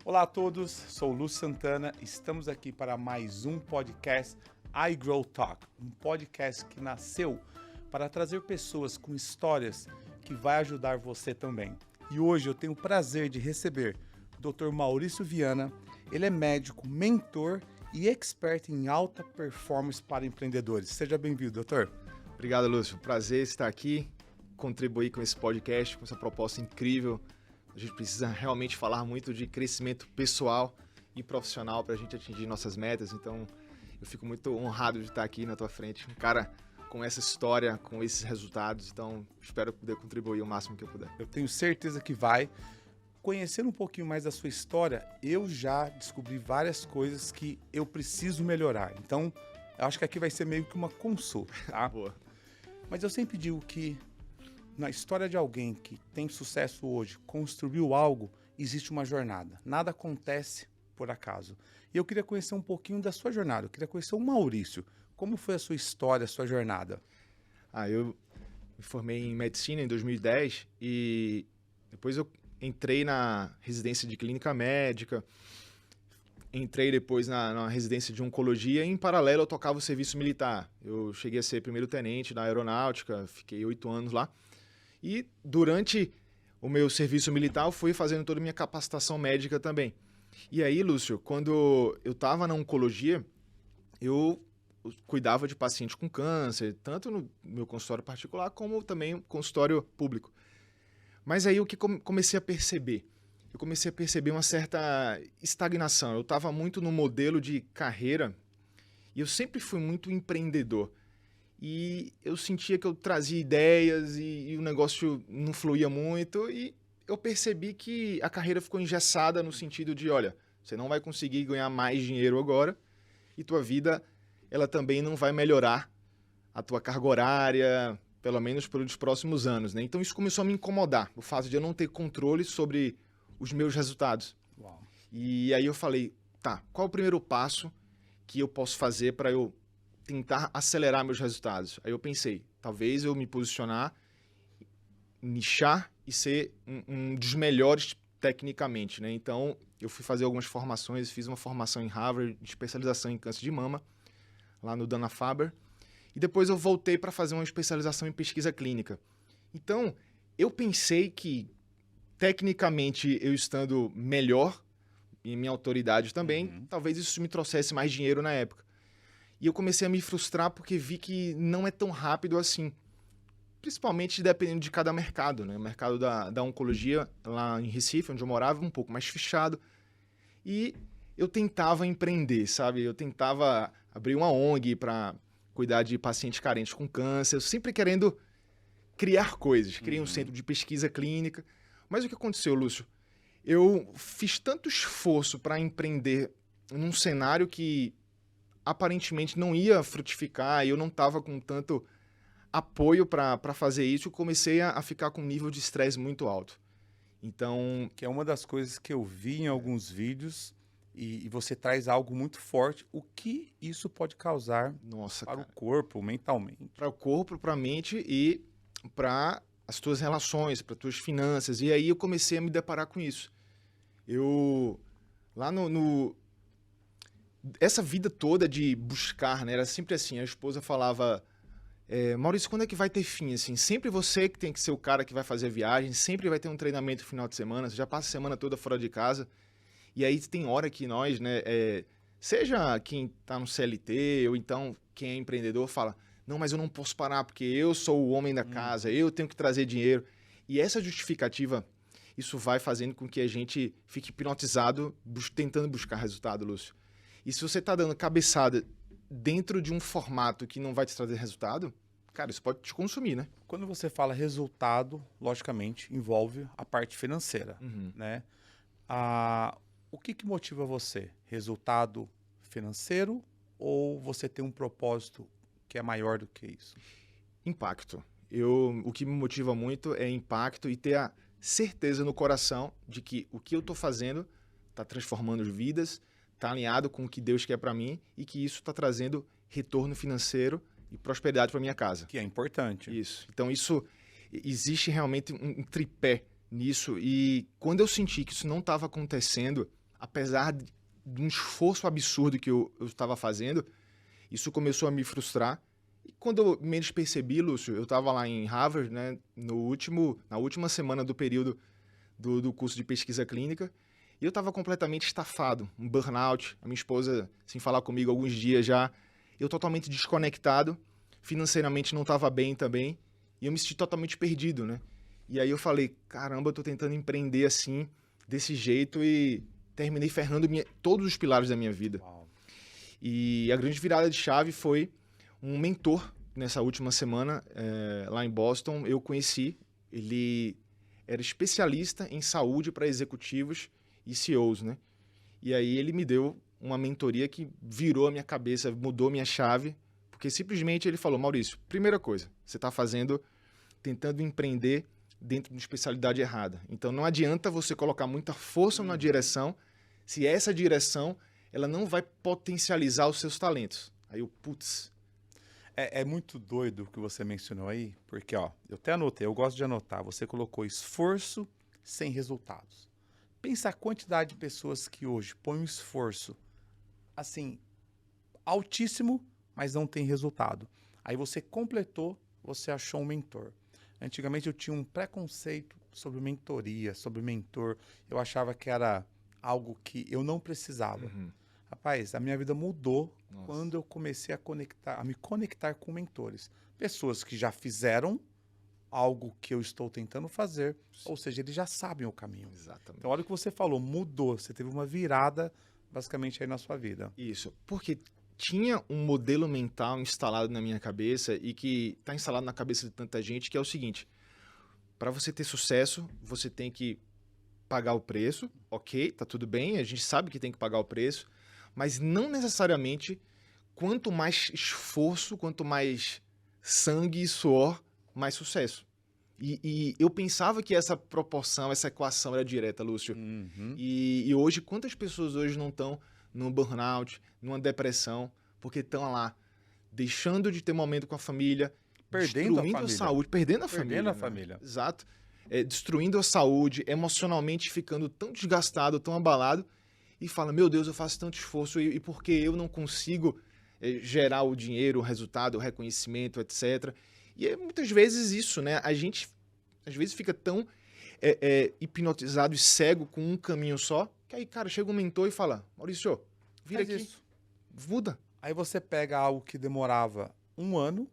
Olá a todos, sou Lúcio Santana, estamos aqui para mais um podcast iGrow Talk, um podcast que nasceu para trazer pessoas com histórias que vai ajudar você também. E hoje eu tenho o prazer de receber o Dr. Maurício Viana. Ele é médico, mentor e expert em alta performance para empreendedores. Seja bem-vindo, doutor. Obrigado, Lúcio. Prazer estar aqui, contribuir com esse podcast, com essa proposta incrível. A gente precisa realmente falar muito de crescimento pessoal e profissional para a gente atingir nossas metas. Então, eu fico muito honrado de estar aqui na tua frente. Um cara com essa história, com esses resultados. Então, espero poder contribuir o máximo que eu puder. Eu tenho certeza que vai. Conhecendo um pouquinho mais da sua história, eu já descobri várias coisas que eu preciso melhorar. Então, eu acho que aqui vai ser meio que uma consulta, tá? Boa. Mas eu sempre digo que na história de alguém que tem sucesso hoje, construiu algo, existe uma jornada. Nada acontece por acaso. E eu queria conhecer um pouquinho da sua jornada. Eu queria conhecer o Maurício. Como foi a sua história, a sua jornada? Eu me formei em medicina em 2010 e depois eu entrei na residência de clínica médica, entrei depois na residência de oncologia e em paralelo eu tocava o serviço militar. Eu cheguei a ser primeiro-tenente da aeronáutica, fiquei 8 anos lá. E durante o meu serviço militar eu fui fazendo toda a minha capacitação médica também. E aí, Lúcio, quando eu estava na oncologia, eu cuidava de paciente com câncer, tanto no meu consultório particular como também no consultório público. Mas aí o que comecei a perceber? Eu comecei a perceber uma certa estagnação. Eu estava muito no modelo de carreira e eu sempre fui muito empreendedor. E eu sentia que eu trazia ideias e o negócio não fluía muito e eu percebi que a carreira ficou engessada no sentido de, olha, você não vai conseguir ganhar mais dinheiro agora e tua vida ela também não vai melhorar a tua carga horária, pelo menos pelos próximos anos, né? Então isso começou a me incomodar, o fato de eu não ter controle sobre os meus resultados. Uau. E aí eu falei, tá, qual é o primeiro passo que eu posso fazer para eu tentar acelerar meus resultados? Aí eu pensei, talvez eu me posicionar, nichar e ser um dos melhores tecnicamente, né? Então eu fui fazer algumas formações, fiz uma formação em Harvard de especialização em câncer de mama, lá no Dana-Farber, e depois eu voltei para fazer uma especialização em pesquisa clínica. Então, eu pensei que, tecnicamente, eu estando melhor, e minha autoridade também, talvez isso me trouxesse mais dinheiro na época. E eu comecei a me frustrar porque vi que não é tão rápido assim. Principalmente dependendo de cada mercado, né? O mercado da oncologia, lá em Recife, onde eu morava, um pouco mais fechado. E eu tentava empreender, sabe? Eu tentava abrir uma ONG para cuidar de pacientes carentes com câncer, eu sempre querendo criar coisas. Criei um centro de pesquisa clínica. Mas o que aconteceu, Lúcio? Eu fiz tanto esforço para empreender num cenário que aparentemente não ia frutificar e eu não estava com tanto apoio para fazer isso, eu comecei a ficar com um nível de estresse muito alto. Então, Que é uma das coisas que eu vi em alguns vídeos e você traz algo muito forte. O que isso pode causar nossa, para cara, o corpo, mentalmente? para o corpo, para a mente e para as tuas relações, para as tuas finanças. E aí eu comecei a me deparar com isso. Eu, lá essa vida toda de buscar, né? Era sempre assim, a esposa falava, Maurício, quando é que vai ter fim? Assim, sempre você que tem que ser o cara que vai fazer a viagem, sempre vai ter um treinamento no final de semana, você já passa a semana toda fora de casa. E aí tem hora que nós, né, seja quem está no CLT ou então quem é empreendedor, fala, não, mas eu não posso parar porque eu sou o homem da casa, eu tenho que trazer dinheiro. E essa justificativa, isso vai fazendo com que a gente fique hipnotizado tentando buscar resultado, Lúcio. E se você está dando cabeçada dentro de um formato que não vai te trazer resultado, cara, isso pode te consumir, né? Quando você fala resultado, logicamente, envolve a parte financeira, né? O que motiva você? Resultado financeiro ou você tem um propósito que é maior do que isso? Impacto. O que me motiva muito é impacto e ter a certeza no coração de que o que eu estou fazendo está transformando vidas, está alinhado com o que Deus quer para mim e que isso está trazendo retorno financeiro e prosperidade para minha casa. Que é importante. Isso. Então, existe realmente um tripé nisso. E quando eu senti que isso não estava acontecendo, apesar de um esforço absurdo que eu estava fazendo, isso começou a me frustrar. E quando eu menos percebi, Lúcio, eu estava lá em Harvard, né, na última semana do período do curso de pesquisa clínica, e eu estava completamente estafado, um burnout, a minha esposa sem falar comigo há alguns dias já, eu totalmente desconectado, financeiramente não estava bem também, e eu me senti totalmente perdido, né? E aí eu falei, caramba, eu tô tentando empreender assim, desse jeito, e terminei ferrando todos os pilares da minha vida. Uau. E a grande virada de chave foi um mentor, nessa última semana, lá em Boston, eu conheci, ele era especialista em saúde para executivos e CEOs, né? E aí ele me deu uma mentoria que virou a minha cabeça, mudou a minha chave, porque simplesmente ele falou, Maurício, primeira coisa, você está tentando empreender dentro de uma especialidade errada. Então não adianta você colocar muita força numa direção, se essa direção ela não vai potencializar os seus talentos. Aí eu, putz. É muito doido o que você mencionou aí, porque ó, eu até anotei, eu gosto de anotar, você colocou esforço sem resultados. Pensa a quantidade de pessoas que hoje põem um esforço, assim, altíssimo, mas não tem resultado. Aí você completou, você achou um mentor. Antigamente eu tinha um preconceito sobre mentoria, sobre mentor. Eu achava que era algo que eu não precisava. Uhum. Rapaz, a minha vida mudou Nossa. quando eu comecei a me conectar com mentores. Pessoas que já fizeram algo que eu estou tentando fazer, ou seja, eles já sabem o caminho. Exatamente. Então, olha o que você falou, mudou. Você teve uma virada, basicamente, aí na sua vida. Isso, porque tinha um modelo mental instalado na minha cabeça e que está instalado na cabeça de tanta gente, que é o seguinte, para você ter sucesso, você tem que pagar o preço, ok, tá tudo bem, a gente sabe que tem que pagar o preço, mas não necessariamente quanto mais esforço, quanto mais sangue e suor, mais sucesso. E eu pensava que essa proporção, essa equação era direta, Lúcio. Uhum. E hoje, quantas pessoas hoje não estão num burnout, numa depressão, porque estão lá deixando de ter momento com a família, Perdendo destruindo a família. Saúde, perdendo a Perdendo família. a né? família. Exato. Destruindo a saúde, emocionalmente ficando tão desgastado, tão abalado, e fala, meu Deus, eu faço tanto esforço, e por que eu não consigo gerar o dinheiro, o resultado, o reconhecimento, etc. E é muitas vezes isso, né? A gente, às vezes, fica tão hipnotizado e cego com um caminho só, que aí, cara, chega um mentor e fala, Maurício, vira Faz aqui, isso. muda. Aí você pega algo que demorava 1 ano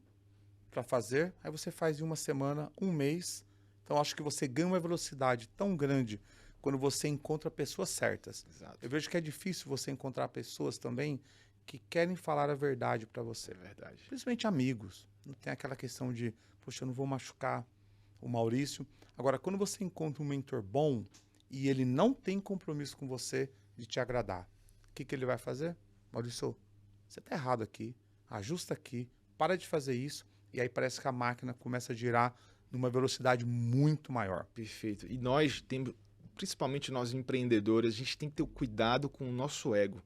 para fazer, aí você faz em 1 semana, 1 mês. Então, acho que você ganha uma velocidade tão grande quando você encontra pessoas certas. Exato. Eu vejo que é difícil você encontrar pessoas também que querem falar a verdade para você. É verdade. Principalmente amigos. Não tem aquela questão de, poxa, eu não vou machucar o Maurício. Agora, quando você encontra um mentor bom e ele não tem compromisso com você de te agradar, o que ele vai fazer? Maurício, você tá errado aqui, ajusta aqui, para de fazer isso, e aí parece que a máquina começa a girar numa velocidade muito maior. Perfeito. E nós temos, principalmente nós empreendedores, a gente tem que ter o cuidado com o nosso ego.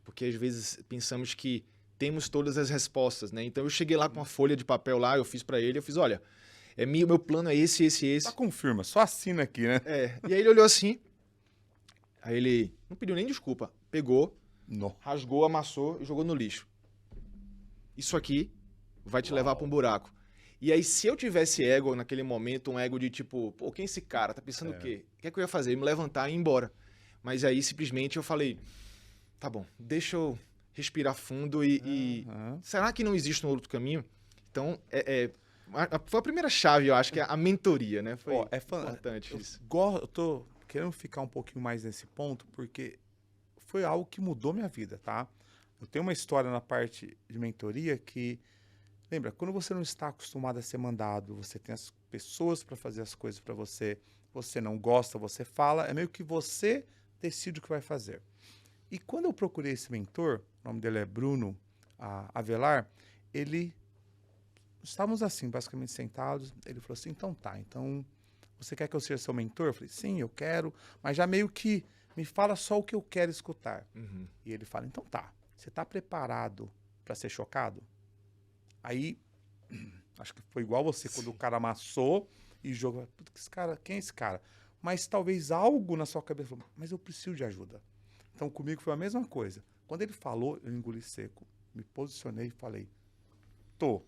Porque às vezes pensamos que temos todas as respostas, né? Então eu cheguei lá com uma folha de papel lá, eu fiz para ele, eu fiz, olha, meu plano é esse. Só confirma, só assina aqui, né? E aí ele olhou assim, aí ele não pediu nem desculpa, pegou, Não. rasgou, amassou e jogou no lixo. Isso aqui vai te levar para um buraco. E aí, se eu tivesse ego naquele momento, um ego de tipo, pô, quem é esse cara? Tá pensando o quê? O que é que eu ia fazer? Me levantar e ir embora. Mas aí, simplesmente, eu falei, tá bom, deixa eu respirar fundo e será que não existe um outro caminho? Então, foi a primeira chave, eu acho, que é a mentoria, né? Foi importante isso. Eu tô querendo ficar um pouquinho mais nesse ponto, porque foi algo que mudou minha vida, tá? Eu tenho uma história na parte de mentoria que, lembra, quando você não está acostumado a ser mandado, você tem as pessoas para fazer as coisas para você, você não gosta, você fala, é meio que você decide o que vai fazer. E quando eu procurei esse mentor, o nome dele é Bruno Avelar, estávamos assim, basicamente sentados, ele falou assim, então tá, então você quer que eu seja seu mentor? Eu falei, sim, eu quero, mas já meio que me fala só o que eu quero escutar. Uhum. E ele fala, então tá, você está preparado para ser chocado? Aí, acho que foi igual você, quando o cara amassou e jogou, quem é esse cara? Mas talvez algo na sua cabeça falou, mas eu preciso de ajuda. Então, comigo foi a mesma coisa. Quando ele falou, eu engoli seco, me posicionei e falei, tô.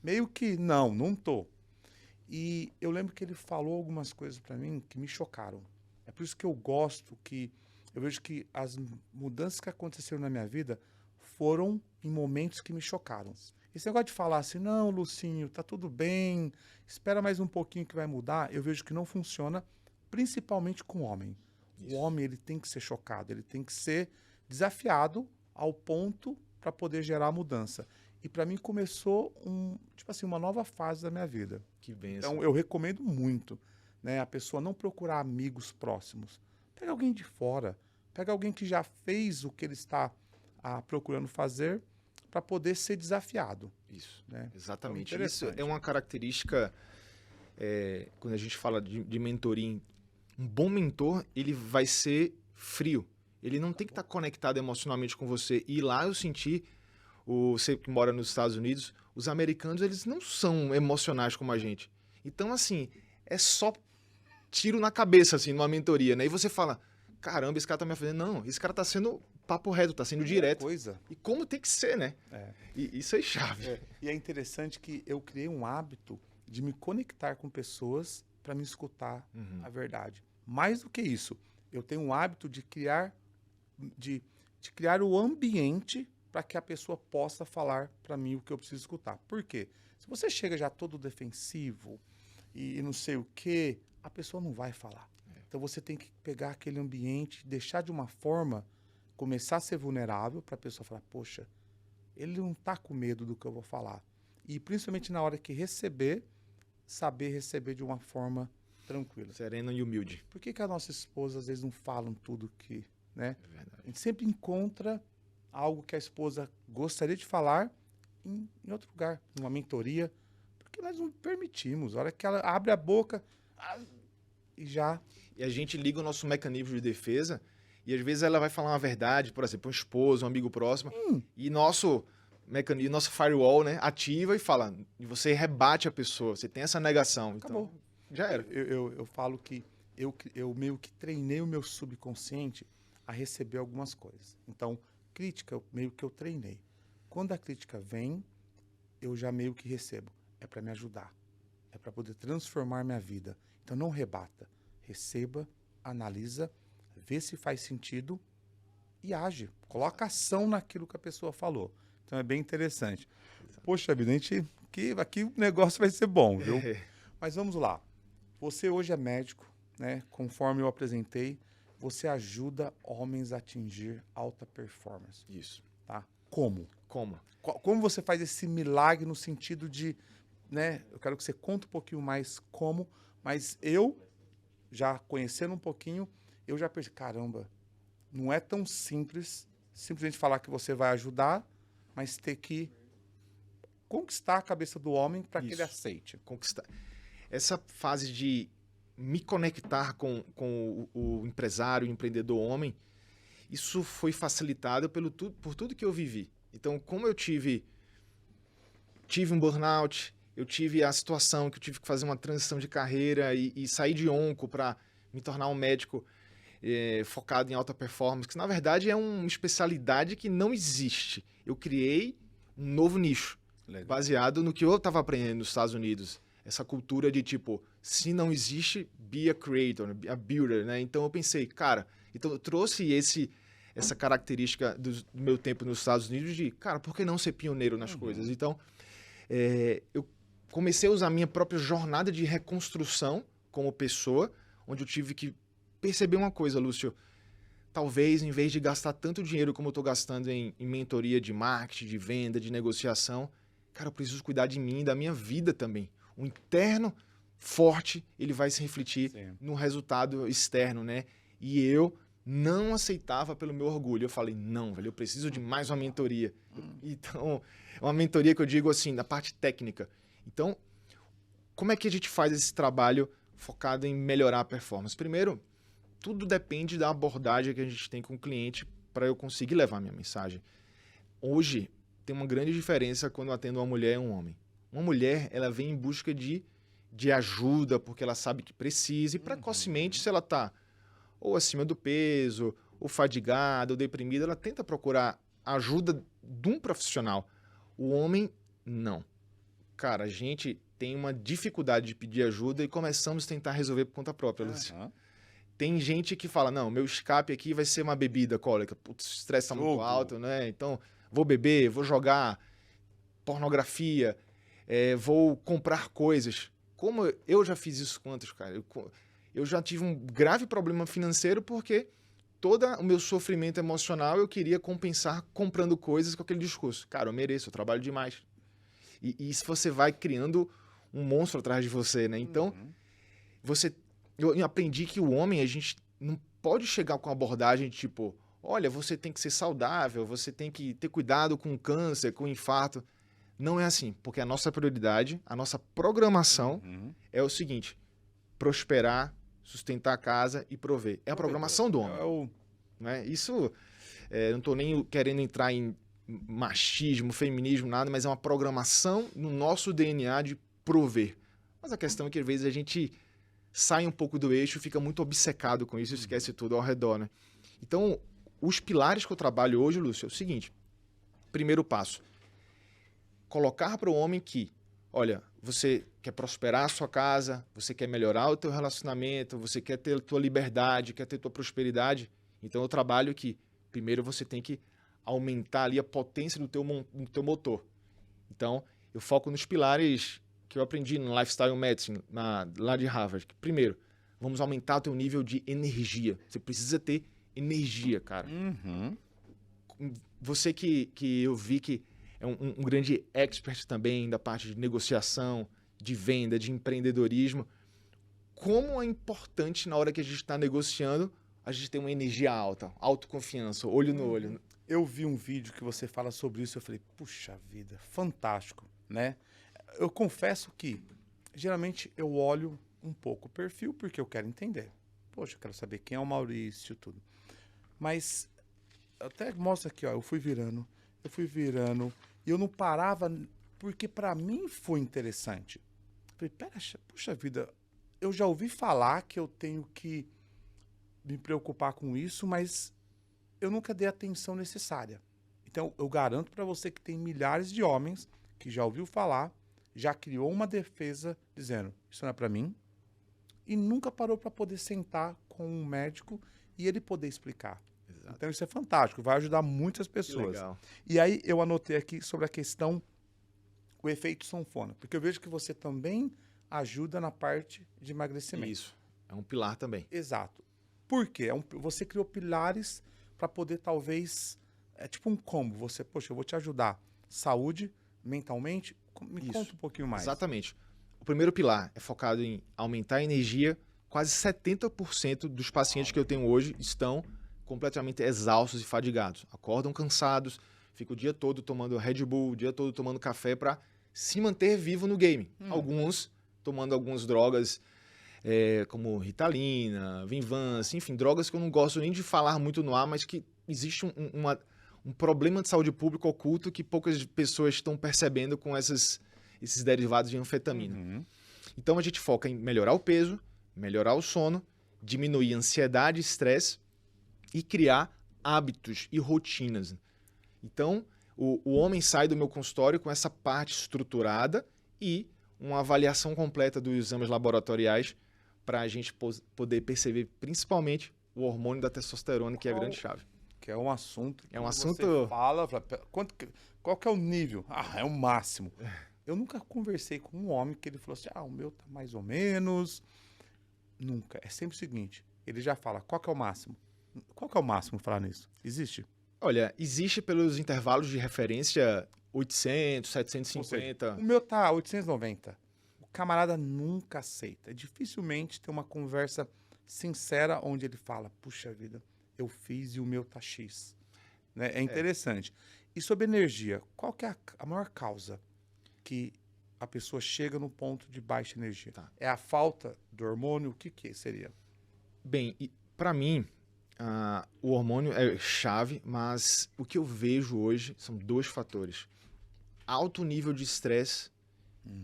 Meio que não tô. E eu lembro que ele falou algumas coisas para mim que me chocaram. É por isso que eu gosto, que eu vejo que as mudanças que aconteceram na minha vida foram em momentos que me chocaram. Esse negócio de falar assim, não, Lucinho, tá tudo bem, espera mais um pouquinho que vai mudar, eu vejo que não funciona, principalmente com o homem. Isso. O homem, ele tem que ser chocado, ele tem que ser desafiado ao ponto para poder gerar a mudança. E para mim começou uma nova fase da minha vida. Que bênção. Então eu recomendo muito, né, a pessoa não procurar amigos próximos. Pega alguém de fora, pega alguém que já fez o que ele está procurando fazer para poder ser desafiado. Isso, Né? exatamente. Então, isso é uma característica, quando a gente fala de mentoria, um bom mentor, ele vai ser frio. Ele não tem que estar conectado emocionalmente com você. E lá eu senti, você que mora nos Estados Unidos, os americanos, eles não são emocionais como a gente. Então, assim, é só tiro na cabeça, assim, numa mentoria, né? E você fala, caramba, esse cara tá me fazendo. Não, esse cara tá sendo papo reto, tá sendo direto. Coisa. E como tem que ser, né? E isso é chave. E é interessante que eu criei um hábito de me conectar com pessoas para me escutar a verdade. Mais do que isso, eu tenho um hábito de criar o ambiente para que a pessoa possa falar para mim o que eu preciso escutar. Por quê? Se você chega já todo defensivo e não sei o quê, a pessoa não vai falar. Então você tem que pegar aquele ambiente, deixar de uma forma, começar a ser vulnerável para a pessoa falar, poxa, ele não está com medo do que eu vou falar. E principalmente na hora que receber, saber receber de uma forma tranquila. Sereno e humilde. Por que a nossa esposa às vezes não falam tudo que, né? É verdade. A gente sempre encontra algo que a esposa gostaria de falar em outro lugar, numa mentoria, porque nós não permitimos. A hora que ela abre a boca e já... E a gente liga o nosso mecanismo de defesa e às vezes ela vai falar uma verdade, por exemplo, um esposo, um amigo próximo, e nosso mecanismo, nosso firewall, né, ativa e fala, e você rebate a pessoa, você tem essa negação. Acabou. Então, já era. Eu falo que eu meio que treinei o meu subconsciente a receber algumas coisas. Então, crítica, meio que eu treinei. Quando a crítica vem, eu já meio que recebo. É para me ajudar. É para poder transformar minha vida. Então, não rebata. Receba, analisa, vê se faz sentido e age. Coloca ação naquilo que a pessoa falou. Então, é bem interessante. Poxa vida, aqui o negócio vai ser bom, viu? Mas vamos lá. Você hoje é médico, né? Conforme eu apresentei, você ajuda homens a atingir alta performance. Isso. Tá? Como? Como Você faz esse milagre no sentido de, né? Eu quero que você conte um pouquinho mais como, mas eu, já conhecendo um pouquinho, eu já percebi, caramba, não é tão simples simplesmente falar que você vai ajudar, mas ter que conquistar a cabeça do homem para que ele aceite. Conquistar. Essa fase de me conectar com o empresário, o empreendedor homem, isso foi facilitado por tudo que eu vivi. Então, como eu tive um burnout, eu tive a situação que eu tive que fazer uma transição de carreira e sair de onco para me tornar um médico focado em alta performance, que na verdade é uma especialidade que não existe. Eu criei um novo nicho, baseado no que eu estava aprendendo nos Estados Unidos. Essa cultura de tipo, se não existe, be a creator, be a builder, né? Então eu pensei, cara, então eu trouxe essa característica do meu tempo nos Estados Unidos de, cara, por que não ser pioneiro nas coisas? Então, eu comecei a usar a minha própria jornada de reconstrução como pessoa, onde eu tive que perceber uma coisa, Lúcio, talvez em vez de gastar tanto dinheiro como eu estou gastando em mentoria de marketing, de venda, de negociação, cara, eu preciso cuidar de mim e da minha vida também. O interno forte, ele vai se refletir no resultado externo, né? E eu não aceitava pelo meu orgulho. Eu falei, não, velho, eu preciso de mais uma mentoria. Então, uma mentoria que eu digo assim, na parte técnica. Então, como é que a gente faz esse trabalho focado em melhorar a performance? Primeiro, tudo depende da abordagem que a gente tem com o cliente para eu conseguir levar a minha mensagem. Hoje, tem uma grande diferença quando eu atendo uma mulher e um homem. Uma mulher, ela vem em busca de ajuda, porque ela sabe que precisa, e precocemente, se ela está ou acima do peso, ou fadigada, ou deprimida, ela tenta procurar ajuda de um profissional. O homem, não. Cara, a gente tem uma dificuldade de pedir ajuda e começamos a tentar resolver por conta própria, Lúcio. Tem gente que fala, não, meu escape aqui vai ser uma bebida alcoólica. Putz, o estresse tá muito alto, né? Então, vou beber, vou jogar pornografia, vou comprar coisas. Como eu já fiz isso quantos, cara? Eu já tive um grave problema financeiro porque todo o meu sofrimento emocional eu queria compensar comprando coisas com aquele discurso. Cara, eu mereço, eu trabalho demais. E isso você vai criando um monstro atrás de você, né? Então, eu aprendi que o homem, a gente não pode chegar com uma abordagem tipo, olha, você tem que ser saudável, você tem que ter cuidado com o câncer, com o infarto. Não é assim, porque a nossa prioridade, a nossa programação é o seguinte, prosperar, sustentar a casa e prover. É a programação do homem. Né? Isso, não estou nem querendo entrar em machismo, feminismo, nada, mas é uma programação no nosso DNA de prover. Mas a questão é que às vezes a gente sai um pouco do eixo, fica muito obcecado com isso e esquece tudo ao redor, né? Então, os pilares que eu trabalho hoje, Lúcio, é o seguinte. Primeiro passo, colocar para o homem que, olha, você quer prosperar a sua casa, você quer melhorar o teu relacionamento, você quer ter a tua liberdade, quer ter a tua prosperidade. Então, eu trabalho que, primeiro, você tem que aumentar ali a potência do teu motor. Então, eu foco nos pilares que eu aprendi no Lifestyle Medicine, lá de Harvard. Primeiro, vamos aumentar o teu nível de energia. Você precisa ter energia, cara. Você que eu vi que é um grande expert também da parte de negociação, de venda, de empreendedorismo. Como é importante na hora que a gente está negociando, a gente ter uma energia alta, autoconfiança, olho no olho. Eu vi um vídeo que você fala sobre isso, eu falei, puxa vida, fantástico, né? Eu confesso que, geralmente, eu olho um pouco o perfil, porque eu quero entender. Poxa, eu quero saber quem é o Maurício, tudo. Mas, até mostra aqui, ó, eu fui virando, e eu não parava, porque para mim foi interessante. Eu falei, puxa vida, eu já ouvi falar que eu tenho que me preocupar com isso, mas eu nunca dei a atenção necessária. Então, eu garanto para você que tem milhares de homens que já ouviu falar, já criou uma defesa dizendo, isso não é para mim, e nunca parou para poder sentar com um médico e ele poder explicar. Exato. Então, isso é fantástico, vai ajudar muitas pessoas. Legal. E aí, eu anotei aqui sobre a questão, o efeito sanfona, porque eu vejo que você também ajuda na parte de emagrecimento. Isso, é um pilar também. Exato. Por quê? Você criou pilares para poder, talvez, é tipo um combo. Você, poxa, eu vou te ajudar. Saúde, mentalmente, me conta um pouquinho mais. Exatamente. O primeiro pilar é focado em aumentar a energia. Quase 70% dos pacientes que eu tenho hoje estão completamente exaustos e fadigados. Acordam cansados, ficam o dia todo tomando Red Bull, o dia todo tomando café para se manter vivo no game. Alguns tomando algumas drogas como Ritalina, Vinvance, enfim, drogas que eu não gosto nem de falar muito no ar, mas que existe um problema de saúde pública oculto que poucas pessoas estão percebendo com esses derivados de anfetamina. Então a gente foca em melhorar o peso, melhorar o sono, diminuir a ansiedade e estresse e criar hábitos e rotinas. Então o homem sai do meu consultório com essa parte estruturada e uma avaliação completa dos exames laboratoriais para a gente poder perceber principalmente o hormônio da testosterona, que é a grande chave. Que é um assunto que assunto... você fala, qual que é o nível? Ah, é o máximo. Eu nunca conversei com um homem que ele falou assim, o meu tá mais ou menos. Nunca. É sempre o seguinte, ele já fala, qual que é o máximo? Qual que é o máximo falar nisso? Existe? Olha, existe pelos intervalos de referência 800, 750. Seja, o meu tá 890. O camarada nunca aceita. Dificilmente tem uma conversa sincera onde ele fala, puxa vida, eu fiz e o meu tá X. Né? É interessante. E sobre energia, qual que é a maior causa que a pessoa chega no ponto de baixa energia? Tá. É a falta do hormônio? O que seria? Bem, para mim, o hormônio é chave, mas o que eu vejo hoje são dois fatores. Alto nível de estresse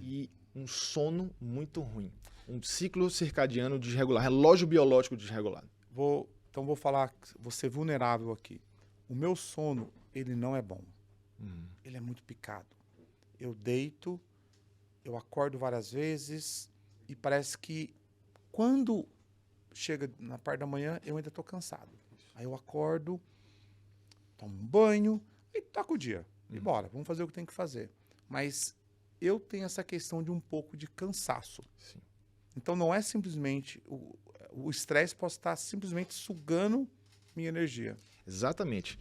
e um sono muito ruim. Um ciclo circadiano desregulado, relógio biológico desregulado. Vou Então vou falar, vou ser vulnerável aqui. O meu sono, ele não é bom. Ele é muito picado. Eu deito, eu acordo várias vezes e parece que quando chega na parte da manhã, eu ainda estou cansado. Aí eu acordo, tomo um banho e toco o dia. E bora, vamos fazer o que tem que fazer. Mas eu tenho essa questão de um pouco de cansaço. Sim. Então não é simplesmente... O estresse pode estar simplesmente sugando minha energia. Exatamente.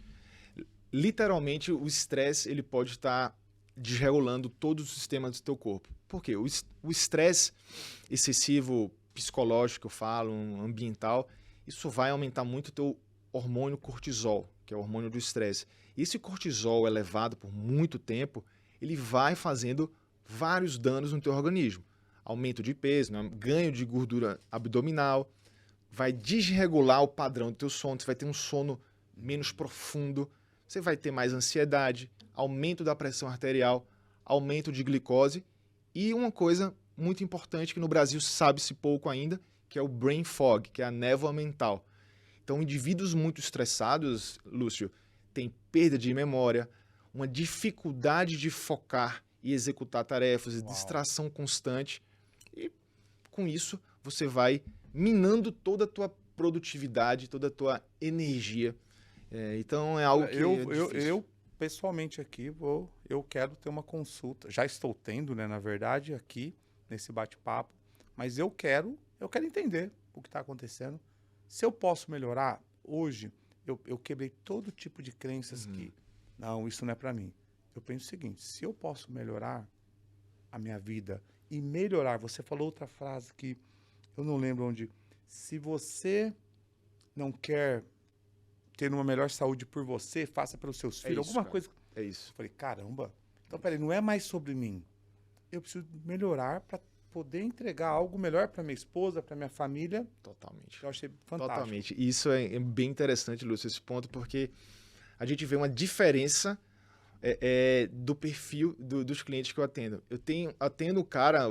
Literalmente, o estresse ele pode estar desregulando todos os sistemas do teu corpo. Por quê? O estresse excessivo psicológico, que eu falo, ambiental, isso vai aumentar muito o teu hormônio cortisol, que é o hormônio do estresse. E esse cortisol elevado por muito tempo, ele vai fazendo vários danos no teu organismo. Aumento de peso, né? Ganho de gordura abdominal, vai desregular o padrão do teu sono, você vai ter um sono menos profundo, você vai ter mais ansiedade, aumento da pressão arterial, aumento de glicose e uma coisa muito importante que no Brasil sabe-se pouco ainda, que é o brain fog, que é a névoa mental. Então, indivíduos muito estressados, Lúcio, têm perda de memória, uma dificuldade de focar e executar tarefas, distração constante. E com isso, você vai minando toda a tua produtividade, toda a tua energia. Então, é algo que eu pessoalmente aqui, eu quero ter uma consulta. Já estou tendo, né, na verdade, aqui, nesse bate-papo. Mas eu quero entender o que está acontecendo. Se eu posso melhorar, hoje, eu quebrei todo tipo de crenças que, não, isso não é para mim. Eu penso o seguinte, se eu posso melhorar a minha vida e melhorar, você falou outra frase que eu não lembro onde, se você não quer ter uma melhor saúde por você, faça pelos seus filhos, alguma cara. coisa. É isso. Eu falei, caramba, então peraí, não é mais sobre mim. Eu preciso melhorar para poder entregar algo melhor para minha esposa, para minha família. Totalmente. Eu achei fantástico. Totalmente. E isso é bem interessante, Lúcio, esse ponto, porque a gente vê uma diferença do perfil dos clientes que eu atendo. Atendo o cara,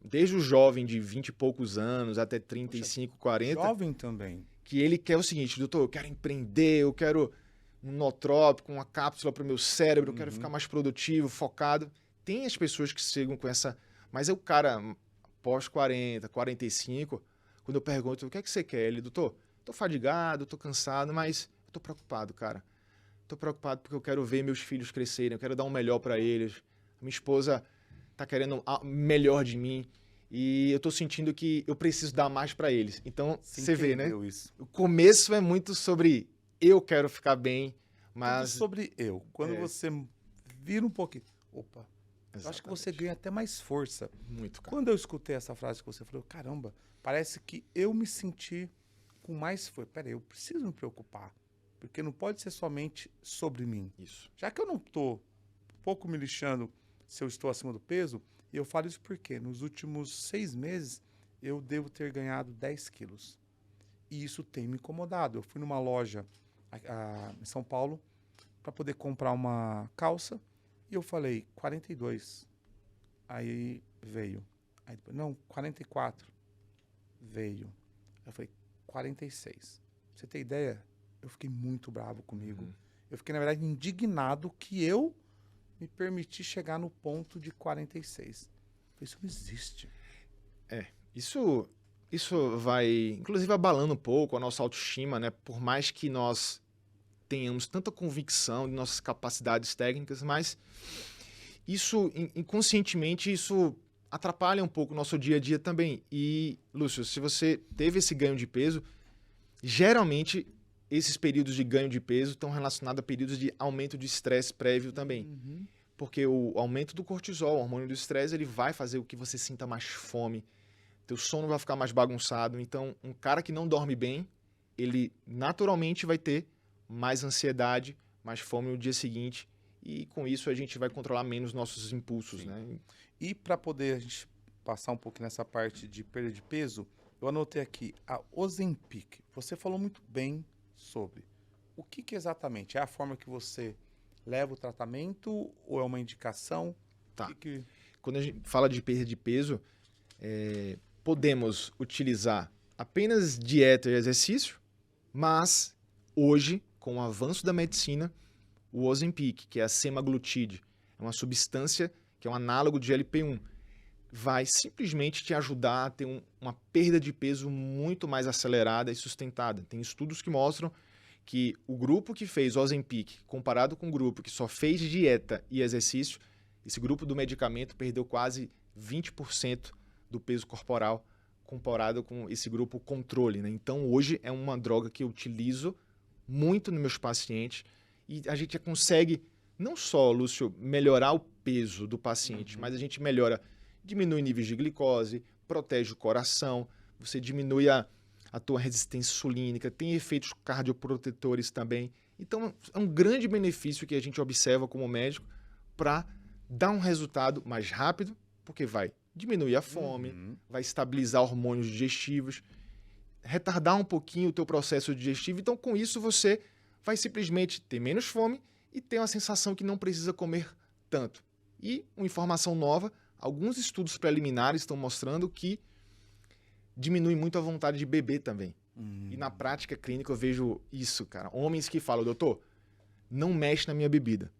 desde o jovem de 20 e poucos anos até 35, 40. Jovem também. Que ele quer o seguinte, doutor, eu quero empreender, eu quero um nootrópico, uma cápsula para o meu cérebro, eu quero ficar mais produtivo, focado. Tem as pessoas que chegam com essa... Mas é o cara pós 40, 45, quando eu pergunto, o que é que você quer? Ele, doutor, tô fadigado, tô cansado, mas eu tô preocupado, cara. Tô preocupado porque eu quero ver meus filhos crescerem, eu quero dar um melhor para eles. Minha esposa tá querendo melhor de mim e eu tô sentindo que eu preciso dar mais para eles. Então, você vê, né? Isso. O começo é muito sobre eu quero ficar bem, mas... Tudo sobre eu. Quando você vira um pouquinho... Opa, Exatamente. eu acho que você ganha até mais força. Muito, cara. Quando eu escutei essa frase que você falou, caramba, parece que eu me senti com mais força. Peraí, eu preciso me preocupar. Porque não pode ser somente sobre mim. Isso. Já que eu não estou pouco me lixando se eu estou acima do peso, e eu falo isso porque nos últimos 6 meses eu devo ter ganhado 10 quilos. E isso tem me incomodado. Eu fui numa loja em São Paulo para poder comprar uma calça e eu falei 42. Aí veio. Aí depois, não, 44. Veio. Eu falei 46. Pra você ter ideia, eu fiquei muito bravo comigo. Eu fiquei, na verdade, indignado que eu me permiti chegar no ponto de 46. Isso não existe. Isso vai, inclusive, abalando um pouco a nossa autoestima, né? Por mais que nós tenhamos tanta convicção de nossas capacidades técnicas, mas isso, inconscientemente, isso atrapalha um pouco o nosso dia a dia também. E, Lúcio, se você teve esse ganho de peso, geralmente esses períodos de ganho de peso estão relacionados a períodos de aumento de estresse prévio também. Porque o aumento do cortisol, o hormônio do estresse, ele vai fazer com que você sinta mais fome, teu sono vai ficar mais bagunçado. Então, um cara que não dorme bem, ele naturalmente vai ter mais ansiedade, mais fome no dia seguinte. E com isso a gente vai controlar menos nossos impulsos, né? E para poder a gente passar um pouco nessa parte de perda de peso, eu anotei aqui a Ozempic. Você falou muito bem sobre. O que exatamente? É a forma que você leva o tratamento ou é uma indicação? Tá. Quando a gente fala de perda de peso, podemos utilizar apenas dieta e exercício, Mas, hoje, com o avanço da medicina, o Ozempic, que é a semaglutide, é uma substância que é um análogo de GLP-1, vai simplesmente te ajudar a ter uma perda de peso muito mais acelerada e sustentada. Tem estudos que mostram que o grupo que fez Ozempic, comparado com o grupo que só fez dieta e exercício, esse grupo do medicamento perdeu quase 20% do peso corporal comparado com esse grupo controle, né? Então, hoje é uma droga que eu utilizo muito nos meus pacientes e a gente consegue, não só, Lúcio, melhorar o peso do paciente, mas a gente diminui níveis de glicose, protege o coração, você diminui a tua resistência insulínica, tem efeitos cardioprotetores também. Então, é um grande benefício que a gente observa como médico para dar um resultado mais rápido, porque vai diminuir a fome, vai estabilizar hormônios digestivos, retardar um pouquinho o teu processo digestivo. Então, com isso, você vai simplesmente ter menos fome e ter uma sensação que não precisa comer tanto. E uma informação nova, alguns estudos preliminares estão mostrando que diminui muito a vontade de beber também. E na prática clínica eu vejo isso, cara. Homens que falam, doutor, não mexe na minha bebida.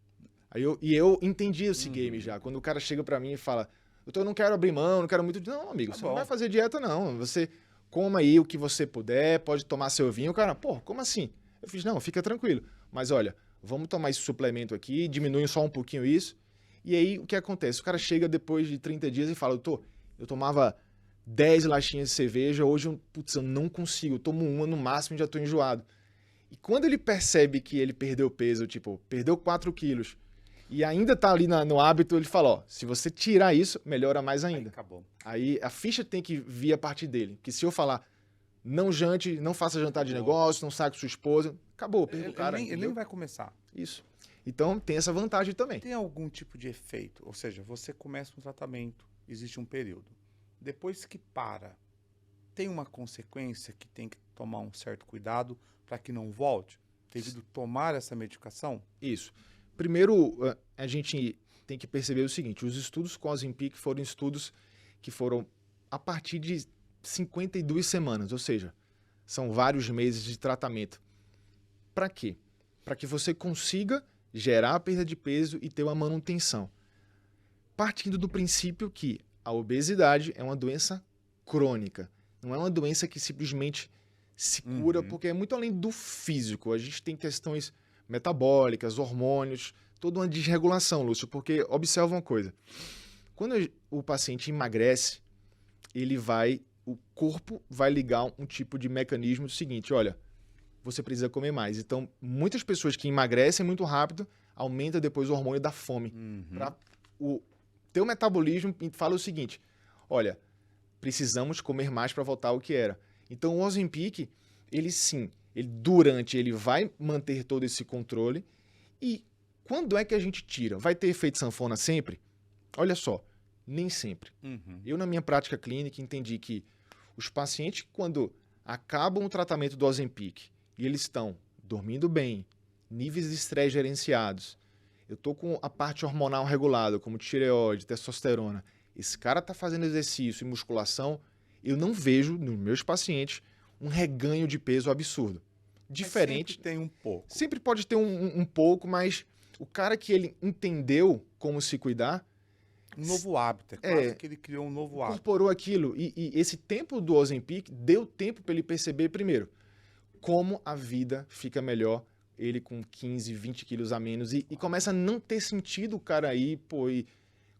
Eu entendi esse game já. Quando o cara chega pra mim e fala, doutor, eu não quero abrir mão, não quero muito... Não, amigo, você não vai fazer dieta, não. Você coma aí o que você puder, pode tomar seu vinho. O cara, pô, como assim? Eu fiz, não, fica tranquilo. Mas olha, vamos tomar esse suplemento aqui, diminui só um pouquinho isso. E aí, o que acontece? O cara chega depois de 30 dias e fala, doutor, eu tomava 10 latinhas de cerveja, hoje eu não consigo, eu tomo uma no máximo e já estou enjoado. E quando ele percebe que ele perdeu peso, tipo, perdeu 4 quilos, e ainda tá ali no hábito, ele fala, ó, se você tirar isso, melhora mais ainda. Aí acabou. Aí a ficha tem que vir a partir dele. Porque se eu falar, não jante, não faça jantar de negócio, não saia com sua esposa, acabou, perco o cara. Ele nem vai começar. Isso. Então tem essa vantagem também. Tem algum tipo de efeito? Ou seja, você começa um tratamento, existe um período. Depois que para, tem uma consequência que tem que tomar um certo cuidado para que não volte? Devido tomar essa medicação? Isso. Primeiro, a gente tem que perceber o seguinte, os estudos com Ozempic foram estudos que foram a partir de 52 semanas, ou seja, são vários meses de tratamento. Para quê? Para que você consiga gerar a perda de peso e ter uma manutenção. Partindo do princípio que a obesidade é uma doença crônica, não é uma doença que simplesmente se cura, porque é muito além do físico. A gente tem questões metabólicas, hormônios, toda uma desregulação, Lúcio, porque observa uma coisa. Quando o paciente emagrece, o corpo vai ligar um tipo de mecanismo do seguinte, olha, você precisa comer mais. Então, muitas pessoas que emagrecem muito rápido, aumenta depois o hormônio da fome. O teu metabolismo fala o seguinte, olha, precisamos comer mais para voltar ao que era. Então, o Ozempic, ele vai manter todo esse controle. E quando é que a gente tira? Vai ter efeito sanfona sempre? Olha só, nem sempre. Eu, na minha prática clínica, entendi que os pacientes, quando acabam o tratamento do Ozempic e eles estão dormindo bem, níveis de estresse gerenciados, eu estou com a parte hormonal regulada, como tireoide, testosterona, esse cara está fazendo exercício e musculação, eu não vejo nos meus pacientes um reganho de peso absurdo. Diferente. Sempre tem um pouco. Sempre pode ter um pouco, mas o cara que ele entendeu como se cuidar... Um novo hábito. É quase que ele criou um novo hábito. Incorporou aquilo. E esse tempo do Ozempic deu tempo para ele perceber, primeiro, como a vida fica melhor, ele com 15, 20 quilos a menos, e começa a não ter sentido o cara ir, e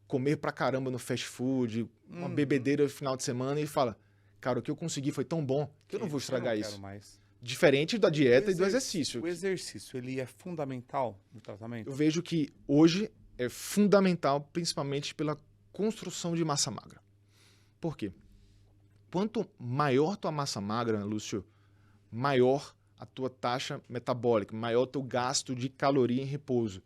comer pra caramba no fast food, uma bebedeira no final de semana, e fala, cara, o que eu consegui foi tão bom que eu não vou estragar isso. Quero mais. Diferente da dieta e do exercício. O exercício, ele é fundamental no tratamento? Eu vejo que hoje é fundamental, principalmente pela construção de massa magra. Por quê? Quanto maior tua massa magra, Lúcio, maior a tua taxa metabólica, maior o teu gasto de caloria em repouso.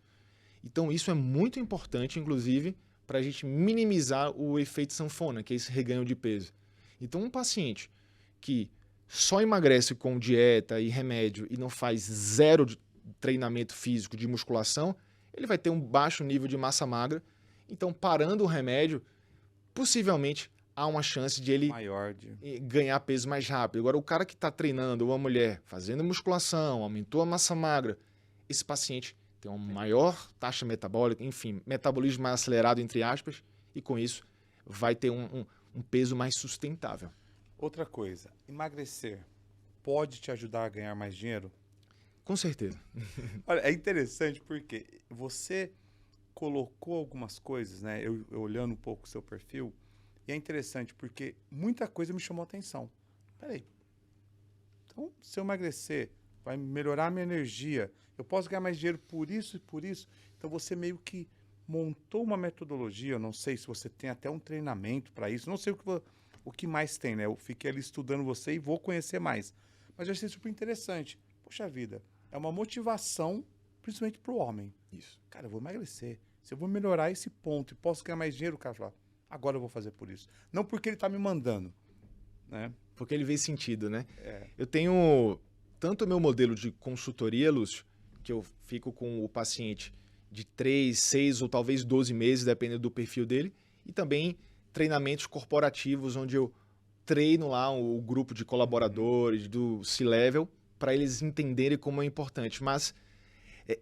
Então isso é muito importante, inclusive, para a gente minimizar o efeito sanfona, que é esse reganho de peso. Então um paciente que só emagrece com dieta e remédio e não faz zero de treinamento físico de musculação, ele vai ter um baixo nível de massa magra. Então, parando o remédio, possivelmente há uma chance de ele Maior de... ganhar peso mais rápido. Agora, o cara que está treinando, ou a mulher, fazendo musculação, aumentou a massa magra, esse paciente tem uma maior taxa metabólica, enfim, metabolismo mais acelerado, entre aspas, e com isso vai ter um peso mais sustentável. Outra coisa, emagrecer pode te ajudar a ganhar mais dinheiro? Com certeza. Olha, é interessante porque você colocou algumas coisas, né? Eu olhando um pouco o seu perfil, e é interessante porque muita coisa me chamou a atenção. Peraí, então se eu emagrecer, vai melhorar a minha energia, eu posso ganhar mais dinheiro por isso e por isso. Então você meio que montou uma metodologia, eu não sei se você tem até um treinamento para isso, não sei o que mais tem, né? Eu fiquei ali estudando você e vou conhecer mais. Mas eu achei super interessante. Poxa vida, é uma motivação, principalmente para o homem. Isso. Cara, eu vou emagrecer. Se eu vou melhorar esse ponto e posso ganhar mais dinheiro, o cara fala, agora eu vou fazer por isso. Não porque ele está me mandando, né? Porque ele vê sentido, né? É. Eu tenho tanto o meu modelo de consultoria, Lúcio, que eu fico com o paciente de 3, 6 ou talvez 12 meses, dependendo do perfil dele, e também treinamentos corporativos, onde eu treino lá o grupo de colaboradores do C-Level para eles entenderem como é importante. Mas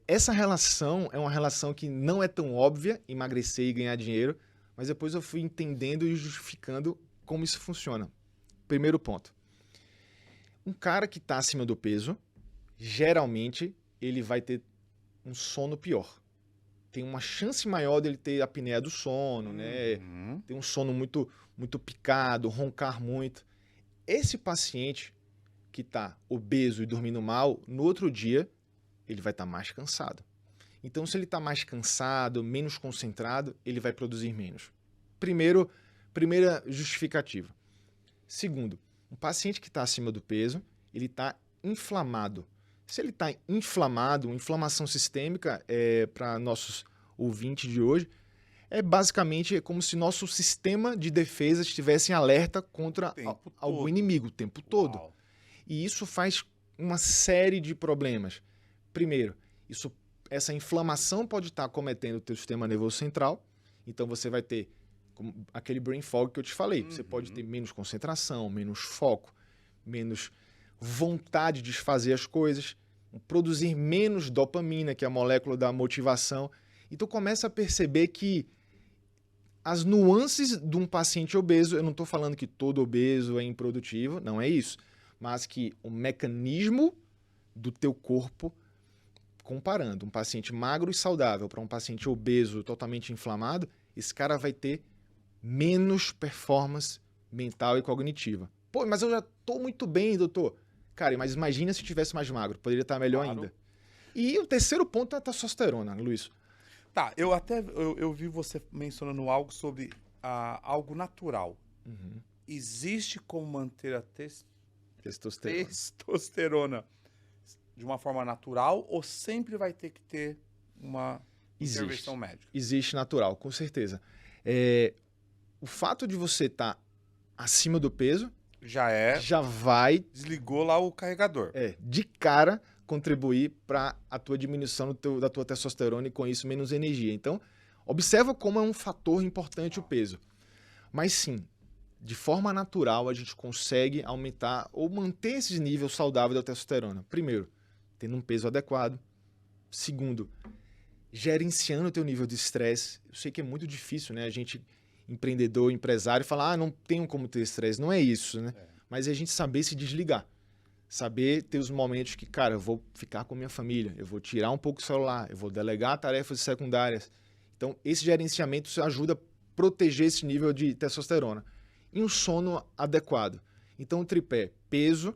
essa relação é uma relação que não é tão óbvia, emagrecer e ganhar dinheiro, mas depois eu fui entendendo e justificando como isso funciona. Primeiro ponto. Um cara que está acima do peso, geralmente ele vai ter um sono pior. Tem uma chance maior dele ter apneia do sono, né? Ter um sono muito picado, roncar muito. Esse paciente que está obeso e dormindo mal, no outro dia, ele vai estar mais cansado. Então, se ele está mais cansado, menos concentrado, ele vai produzir menos. Primeira justificativa. Segundo, um paciente que está acima do peso, ele está inflamado. Se ele está inflamado, inflamação sistêmica, para nossos ouvintes de hoje, basicamente como se nosso sistema de defesa estivesse em alerta contra algum inimigo o tempo todo. Uau. E isso faz uma série de problemas. Primeiro, essa inflamação pode estar acometendo o teu sistema nervoso central, então você vai ter aquele brain fog que eu te falei. Você pode ter menos concentração, menos foco, menos vontade de fazer as coisas, produzir menos dopamina, que é a molécula da motivação. Então começa a perceber que as nuances de um paciente obeso, eu não estou falando que todo obeso é improdutivo, não é isso, mas que o mecanismo do teu corpo, comparando um paciente magro e saudável para um paciente obeso totalmente inflamado, esse cara vai ter menos performance mental e cognitiva. Pô, mas eu já estou muito bem, doutor. Cara, mas imagina se tivesse mais magro, poderia estar melhor ainda. E o terceiro ponto é a testosterona, Luiz. Tá, eu vi você mencionando algo sobre algo natural. Existe como manter a testosterona de uma forma natural ou sempre vai ter que ter uma intervenção médica? Existe natural, com certeza. O fato de você estar acima do peso já vai... Desligou lá o carregador. De cara contribuir para a tua diminuição da tua testosterona e com isso menos energia. Então, observa como é um fator importante o peso. Mas sim, de forma natural a gente consegue aumentar ou manter esses níveis saudáveis da testosterona. Primeiro, tendo um peso adequado. Segundo, gerenciando o teu nível de estresse. Eu sei que é muito difícil, né? A gente, empreendedor, empresário, falar, não tenho como ter estresse. Não é isso, né? Mas é a gente saber se desligar. Saber ter os momentos que, cara, eu vou ficar com minha família, eu vou tirar um pouco o celular, eu vou delegar tarefas secundárias. Então, esse gerenciamento ajuda a proteger esse nível de testosterona. E um sono adequado. Então, o tripé, peso,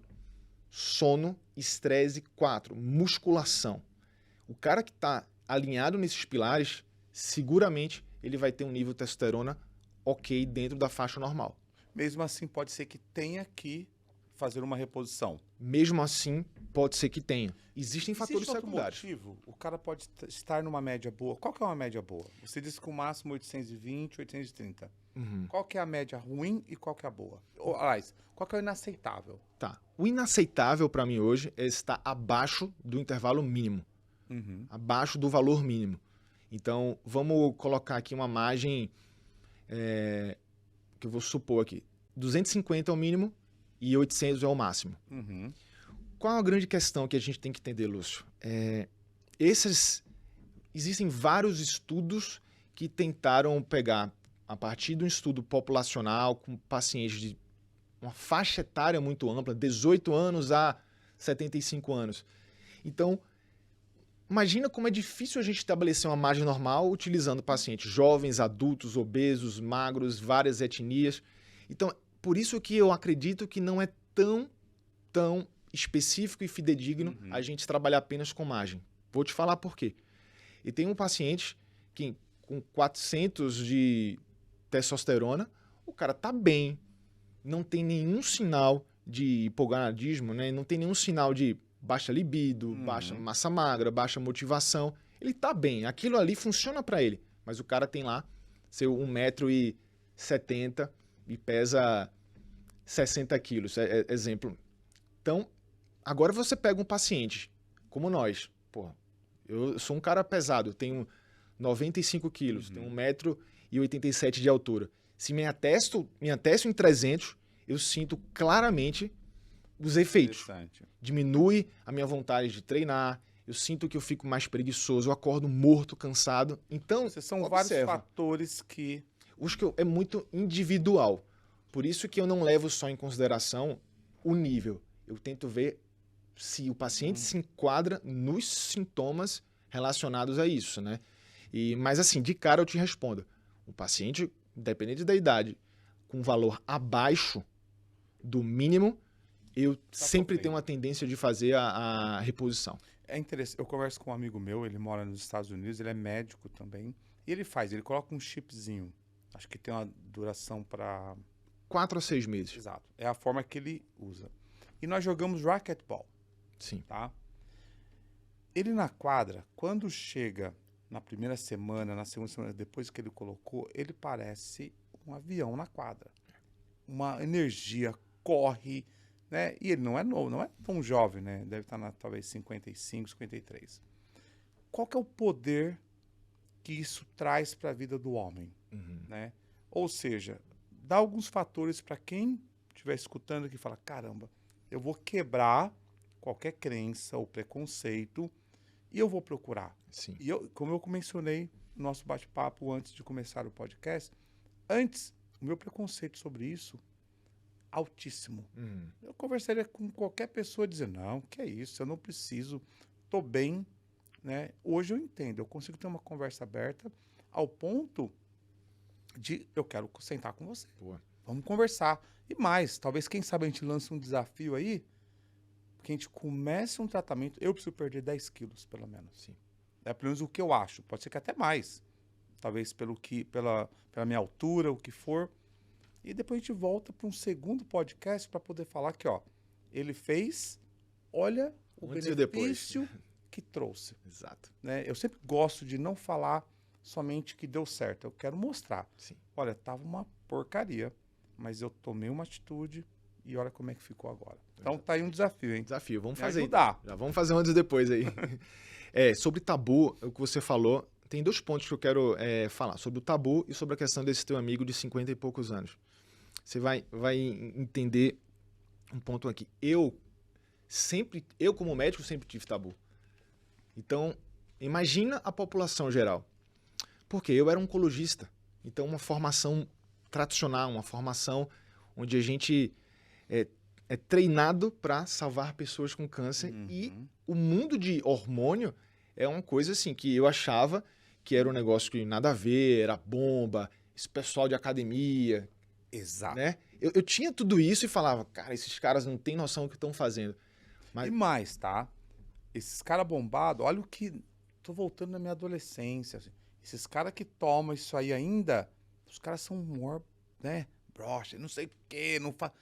sono, estresse, 4, musculação. O cara que está alinhado nesses pilares, seguramente ele vai ter um nível de testosterona ok dentro da faixa normal. Mesmo assim, pode ser que tenha que fazer uma reposição. Mesmo assim, pode ser que tenha. Existem fatores secundários. Motivo, o cara pode estar numa média boa. Qual que é uma média boa? Você disse que o máximo 820, 830. Qual que é a média ruim e qual que é a boa? Aliás, qual que é o inaceitável? Tá. O inaceitável para mim hoje é estar abaixo do intervalo mínimo. Abaixo do valor mínimo. Então, vamos colocar aqui uma margem que eu vou supor aqui, 250 é o mínimo e 800 é o máximo. Uhum. Qual a grande questão que a gente tem que entender, Lúcio? Existem vários estudos que tentaram pegar, a partir de um estudo populacional, com pacientes de uma faixa etária muito ampla, 18 anos a 75 anos. Então, imagina como é difícil a gente estabelecer uma margem normal utilizando pacientes jovens, adultos, obesos, magros, várias etnias. Então, por isso que eu acredito que não é tão específico e fidedigno a gente trabalhar apenas com margem. Vou te falar por quê. E tem um paciente que com 400 de testosterona, o cara tá bem, não tem nenhum sinal de hipogonadismo, né? Não tem nenhum sinal de baixa libido, baixa massa magra, baixa motivação. Ele tá bem, aquilo ali funciona para ele, mas o cara tem lá seu 1,70 m e pesa 60 quilos, exemplo. Então, agora você pega um paciente como nós, porra, eu sou um cara pesado, eu tenho 95 quilos, tenho 1,87 m de altura. Se me atesto em 300, eu sinto claramente os efeitos. Diminui a minha vontade de treinar, eu sinto que eu fico mais preguiçoso, eu acordo morto, cansado. Então, são vários fatores que... Acho que é muito individual. Por isso que eu não levo só em consideração o nível. Eu tento ver se o paciente se enquadra nos sintomas relacionados a isso, né? Mas assim, de cara eu te respondo. O paciente, independente da idade, com valor abaixo do mínimo, eu sempre tenho uma tendência de fazer a reposição. É interessante. Eu converso com um amigo meu, ele mora nos Estados Unidos, ele é médico também. E ele coloca um chipzinho. Acho que tem uma duração para 4 a 6 meses. Exato. É a forma que ele usa. E nós jogamos racquetball. Sim. Tá? Ele na quadra, quando chega na primeira semana, na segunda semana, depois que ele colocou, ele parece um avião na quadra. Uma energia, corre, né? E ele não é novo, não é tão jovem, né? Deve estar talvez 55, 53. Qual que é o poder que isso traz para a vida do homem? Né? Ou seja, dá alguns fatores para quem estiver escutando que fala, caramba, eu vou quebrar qualquer crença ou preconceito e eu vou procurar. Sim. E como eu mencionei no nosso bate-papo antes de começar o podcast, antes, o meu preconceito sobre isso, altíssimo. Eu conversaria com qualquer pessoa dizendo, não, que é isso, eu não preciso, tô bem, né? Hoje eu entendo, eu consigo ter uma conversa aberta ao ponto de eu quero sentar com você. Boa. Vamos conversar. E mais, talvez, quem sabe a gente lance um desafio aí, que a gente comece um tratamento, eu preciso perder 10 quilos, pelo menos. Sim. É pelo menos o que eu acho. Pode ser que até mais. Talvez pela minha altura, o que for. E depois a gente volta para um segundo podcast para poder falar que, ó, ele fez, olha o benefício que trouxe. Exato. Né? Eu sempre gosto de não falar somente que deu certo. Eu quero mostrar. Sim. Olha, tava uma porcaria, mas eu tomei uma atitude e olha como é que ficou agora. Então tá aí um desafio, hein? Desafio, vamos Me fazer. ajudar. Já vamos fazer um antes e depois aí. Sobre tabu, o que você falou, tem 2 pontos que eu quero falar. Sobre o tabu e sobre a questão desse teu amigo de 50 e poucos anos. Você vai entender um ponto aqui. Eu como médico, sempre tive tabu. Então, imagina a população geral. Porque eu era oncologista. Então, uma formação tradicional, uma formação onde a gente é treinado para salvar pessoas com câncer. E o mundo de hormônio é uma coisa assim que eu achava que era um negócio que nada a ver, era bomba, esse pessoal de academia. Exato. Né? Eu tinha tudo isso e falava, cara, esses caras não têm noção do que estão fazendo. E mais, tá? Esses caras bombados, olha o que... Tô voltando na minha adolescência. Assim. Esses caras que tomam isso aí ainda, os caras são né? Broxa, não sei o quê, não faz...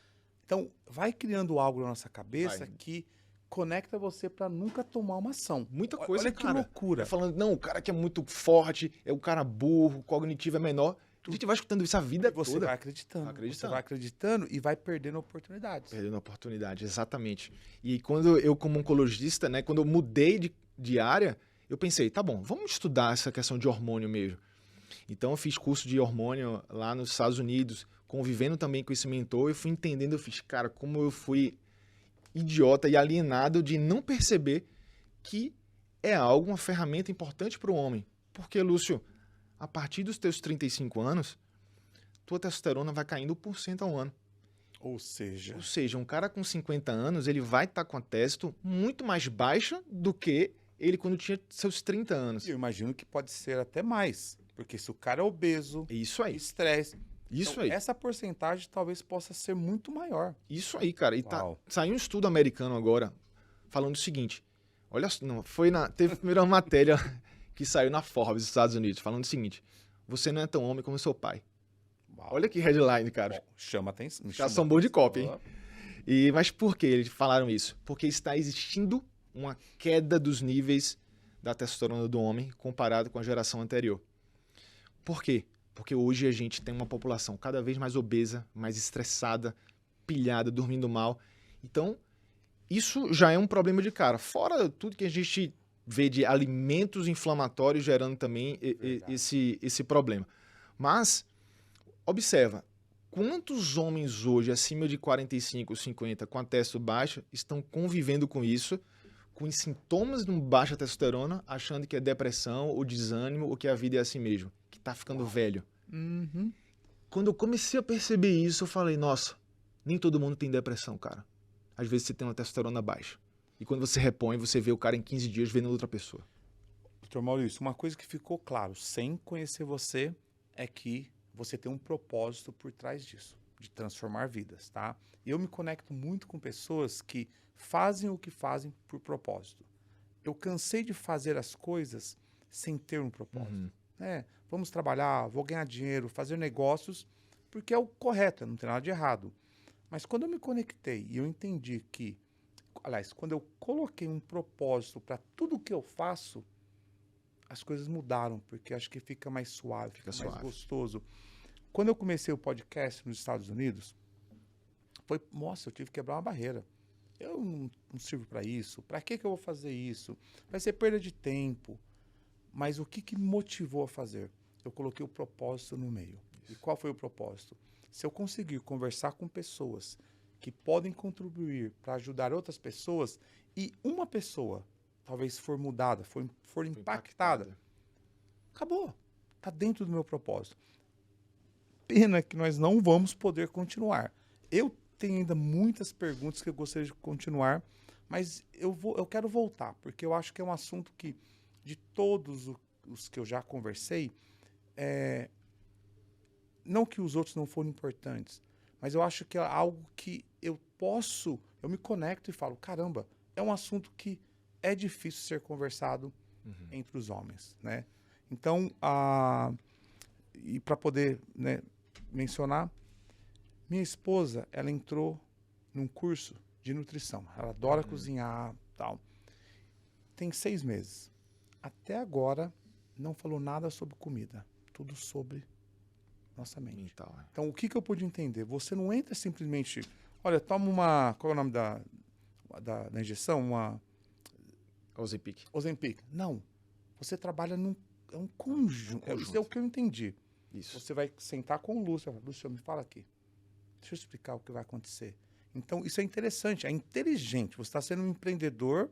Então, vai criando algo na nossa cabeça que conecta você pra nunca tomar uma ação. Muita coisa, olha que loucura. Falando, não, o cara que é muito forte, é o cara burro, o cognitivo é menor. A gente vai escutando isso a vida toda. Você vai acreditando. Você vai acreditando e vai perdendo oportunidades. Perdendo oportunidade, exatamente. E quando eu, como oncologista, né, quando eu mudei de área, eu pensei, tá bom, vamos estudar essa questão de hormônio mesmo. Então eu fiz curso de hormônio lá nos Estados Unidos, convivendo também com esse mentor, eu fui entendendo, eu fiz, cara, como eu fui idiota e alienado de não perceber que é algo, uma ferramenta importante para o homem. Porque, Lúcio, a partir dos teus 35 anos, tua testosterona vai caindo 1% ao ano. Ou seja, um cara com 50 anos, ele vai estar com a testo muito mais baixa do que ele quando tinha seus 30 anos. eu imagino que pode ser até mais. Porque se o cara é obeso, Isso aí. estresse. Isso então, aí. essa porcentagem talvez possa ser muito maior. Isso aí, cara. E Uau. saiu um estudo americano agora falando o seguinte. Olha, não, teve a primeira matéria que saiu na Forbes dos Estados Unidos, falando o seguinte: você não é tão homem como seu pai. Uau. Olha que headline, cara. Bom, chama atenção. Os caras são bons de copy, hein? Mas por que eles falaram isso? Porque está existindo uma queda dos níveis da testosterona do homem comparado com a geração anterior. Por quê? Porque hoje a gente tem uma população cada vez mais obesa, mais estressada, pilhada, dormindo mal. Então, isso já é um problema de cara. Fora tudo que a gente vê de alimentos inflamatórios gerando também esse problema. Mas, observa, quantos homens hoje, acima de 45, 50, com a testo baixa, estão convivendo com isso, com os sintomas de uma baixa testosterona, achando que é depressão, ou desânimo, ou que a vida é assim mesmo, que tá ficando velho. Uhum. Quando eu comecei a perceber isso, eu falei, nossa, nem todo mundo tem depressão, cara. Às vezes você tem uma testosterona baixa. E quando você repõe, você vê o cara em 15 dias vendo outra pessoa. Doutor Maurício, uma coisa que ficou claro, sem conhecer você, é que você tem um propósito por trás disso, de transformar vidas, tá? E eu me conecto muito com pessoas que fazem o que fazem por propósito. Eu cansei de fazer as coisas sem ter um propósito. Vamos trabalhar, vou ganhar dinheiro, fazer negócios, porque é o correto, não tem nada de errado. Mas quando eu me conectei e eu entendi que, aliás, quando eu coloquei um propósito para tudo que eu faço, as coisas mudaram, porque acho que fica mais suave, fica mais gostoso. Quando eu comecei o podcast nos Estados Unidos, nossa, eu tive que quebrar uma barreira. Eu não sirvo para isso. Para que eu vou fazer isso? Vai ser perda de tempo. Mas o que me motivou a fazer? Eu coloquei o propósito no meio. Isso. E qual foi o propósito? Se eu conseguir conversar com pessoas que podem contribuir para ajudar outras pessoas e uma pessoa talvez for mudada, for impactada, acabou. Está dentro do meu propósito. Pena que nós não vamos poder continuar. Eu tenho ainda muitas perguntas que eu gostaria de continuar, mas eu quero voltar, porque eu acho que é um assunto que, de todos os que eu já conversei, não que os outros não foram importantes, mas eu acho que é algo que eu me conecto e falo, caramba, é um assunto que é difícil ser conversado entre os homens, né? Então, e para poder, né, mencionar, minha esposa, ela entrou num curso de nutrição. Ela adora cozinhar, tal. Tem 6 meses. Até agora, não falou nada sobre comida. Tudo sobre nossa mente. Então, o que eu pude entender? Você não entra simplesmente... Olha, toma uma... Qual é o nome da injeção? Uma... Ozempic. Não. Você trabalha é um conjunto. Isso é o que eu entendi. Isso. Você vai sentar com o Lúcio. Lúcio, me fala aqui. Deixa eu explicar o que vai acontecer. Então, isso é interessante. É inteligente. Você está sendo um empreendedor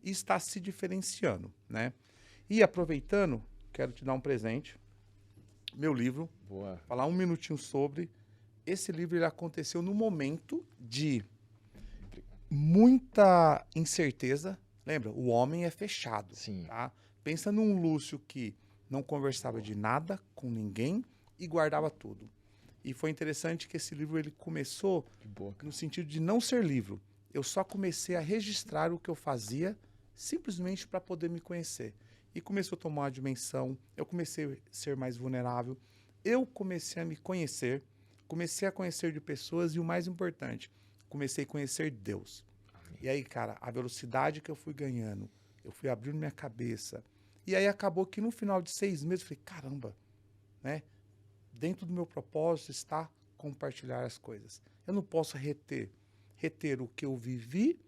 e está se diferenciando, né? E aproveitando, quero te dar um presente. Meu livro. Boa. Falar um minutinho sobre. Esse livro ele aconteceu no momento de muita incerteza. Lembra? O homem é fechado. Sim. Tá? Pensa num Lúcio que não conversava de nada com ninguém e guardava tudo. E foi interessante que esse livro ele começou no sentido de não ser livro. Eu só comecei a registrar o que eu fazia simplesmente para poder me conhecer. E começou a tomar uma dimensão, eu comecei a ser mais vulnerável, eu comecei a me conhecer, comecei a conhecer de pessoas e o mais importante, comecei a conhecer Deus. Amém. E aí, cara, a velocidade que eu fui ganhando, eu fui abrindo minha cabeça. E aí acabou que no final de 6 meses eu falei, caramba, né? Dentro do meu propósito está compartilhar as coisas. Eu não posso reter o que eu vivi,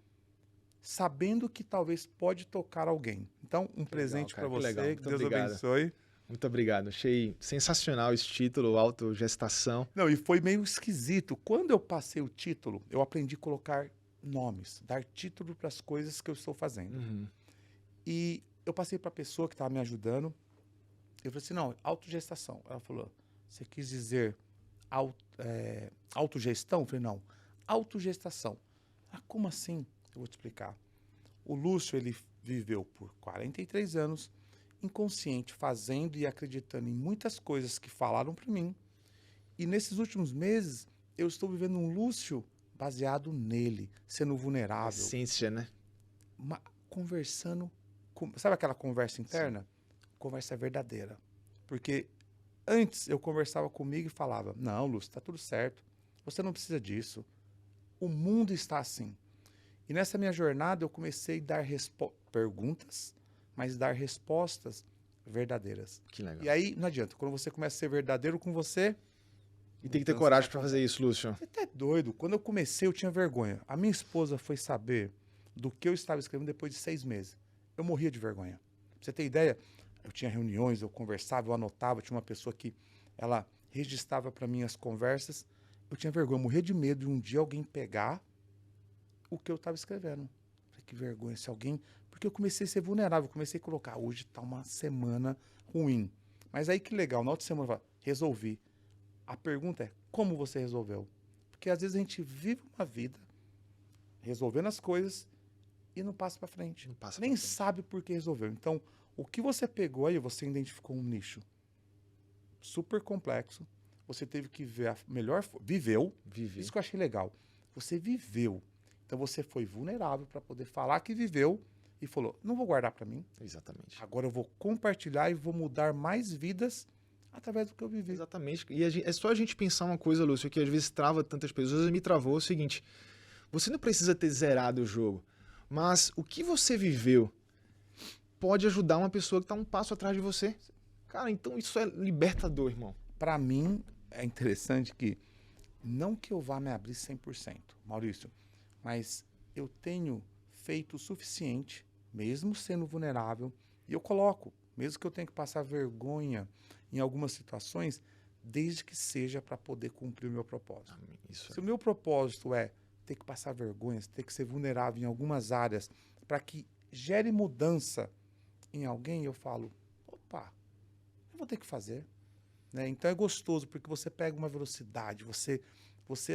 sabendo que talvez pode tocar alguém. Então, um presente para você, que Deus abençoe. Muito obrigado. Achei sensacional esse título, autogestação. Não, e foi meio esquisito. Quando eu passei o título, eu aprendi a colocar nomes, dar título para as coisas que eu estou fazendo. Uhum. E eu passei para a pessoa que estava me ajudando. Eu falei assim, não, autogestação. Ela falou, você quis dizer autogestão? Eu falei, não, autogestação. Ah, como assim? Eu vou te explicar. O Lúcio, ele viveu por 43 anos, inconsciente, fazendo e acreditando em muitas coisas que falaram para mim. E nesses últimos meses, eu estou vivendo um Lúcio baseado nele, sendo vulnerável. Essência, né? Conversando, sabe aquela conversa interna? Sim. Conversa verdadeira. Porque antes eu conversava comigo e falava, não, Lúcio, está tudo certo, você não precisa disso. O mundo está assim. E nessa minha jornada eu comecei a dar perguntas, mas dar respostas verdadeiras. Que legal. E aí não adianta, quando você começa a ser verdadeiro com você... E tem que ter coragem para fazer isso, Lúcio. Você tá doido. Quando eu comecei eu tinha vergonha. A minha esposa foi saber do que eu estava escrevendo depois de 6 meses. Eu morria de vergonha. Pra você ter ideia, eu tinha reuniões, eu conversava, eu anotava, tinha uma pessoa que ela registrava para mim as conversas. Eu tinha vergonha, eu morria de medo de um dia alguém pegar o que eu estava escrevendo. Falei, que vergonha, se alguém... Porque eu comecei a ser vulnerável, eu comecei a colocar, hoje está uma semana ruim. Mas aí que legal, na outra semana eu falo, resolvi. A pergunta é, como você resolveu? Porque às vezes a gente vive uma vida resolvendo as coisas e não passa para frente. Nem sabe por que resolveu. Então, o que você pegou aí, você identificou um nicho super complexo. Você teve que ver a melhor... Viveu. Isso que eu achei legal. Você viveu. Então, você foi vulnerável para poder falar que viveu e falou, não vou guardar para mim. Exatamente. Agora eu vou compartilhar e vou mudar mais vidas através do que eu vivi. Exatamente. E é só a gente pensar uma coisa, Lúcio, que às vezes trava tantas pessoas. Às vezes me travou o seguinte, você não precisa ter zerado o jogo, mas o que você viveu pode ajudar uma pessoa que está um passo atrás de você. Cara, então isso é libertador, irmão. Para mim, é interessante que, não que eu vá me abrir 100%, Maurício, mas eu tenho feito o suficiente, mesmo sendo vulnerável, e eu coloco, mesmo que eu tenha que passar vergonha em algumas situações, desde que seja para poder cumprir o meu propósito. Se o meu propósito é ter que passar vergonha, ter que ser vulnerável em algumas áreas, para que gere mudança em alguém, eu falo, opa, eu vou ter que fazer. Né? Então é gostoso, porque você pega uma velocidade, você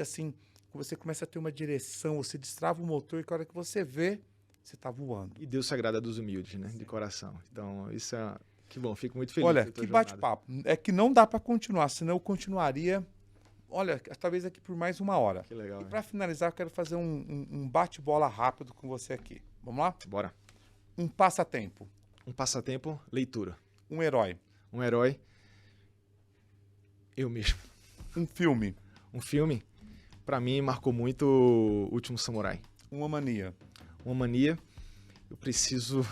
assim, você começa a ter uma direção, você destrava o motor e a hora que você vê, você está voando. E Deus se agrada dos humildes, né? De coração. Então, isso é... Que bom, fico muito feliz. Olha, que bate-papo. É que não dá para continuar, senão eu continuaria, olha, talvez aqui por mais 1 hora. Que legal. E para finalizar, eu quero fazer um bate-bola rápido com você aqui. Vamos lá? Bora. Um passatempo. Um passatempo, leitura. Um herói. Um herói, eu mesmo. Um filme. Um filme, pra mim, marcou muito O Último Samurai. Uma mania. Uma mania, eu preciso...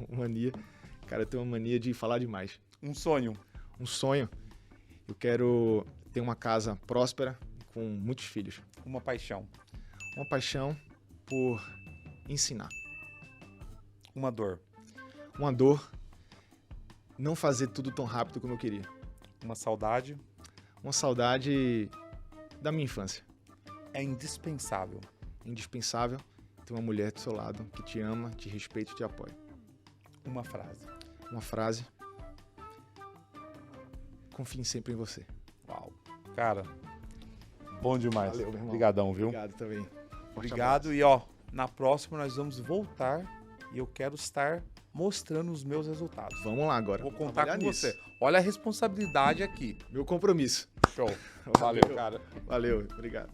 Uma mania... Cara, eu tenho uma mania de falar demais. Um sonho. Um sonho, eu quero ter uma casa próspera com muitos filhos. Uma paixão. Uma paixão por ensinar. Uma dor. Uma dor, não fazer tudo tão rápido como eu queria. Uma saudade. Uma saudade da minha infância. É indispensável. Indispensável ter uma mulher do seu lado que te ama, te respeita e te apoia. Uma frase. Uma frase. Confie sempre em você. Uau. Cara, bom demais. Valeu, meu irmão. Obrigadão, viu? Obrigado também. Obrigado. E ó, na próxima nós vamos voltar e eu quero estar mostrando os meus resultados. Vamos lá agora. Vou contar com você. Olha a responsabilidade aqui. Meu compromisso. Show. Valeu, cara. Valeu, obrigado.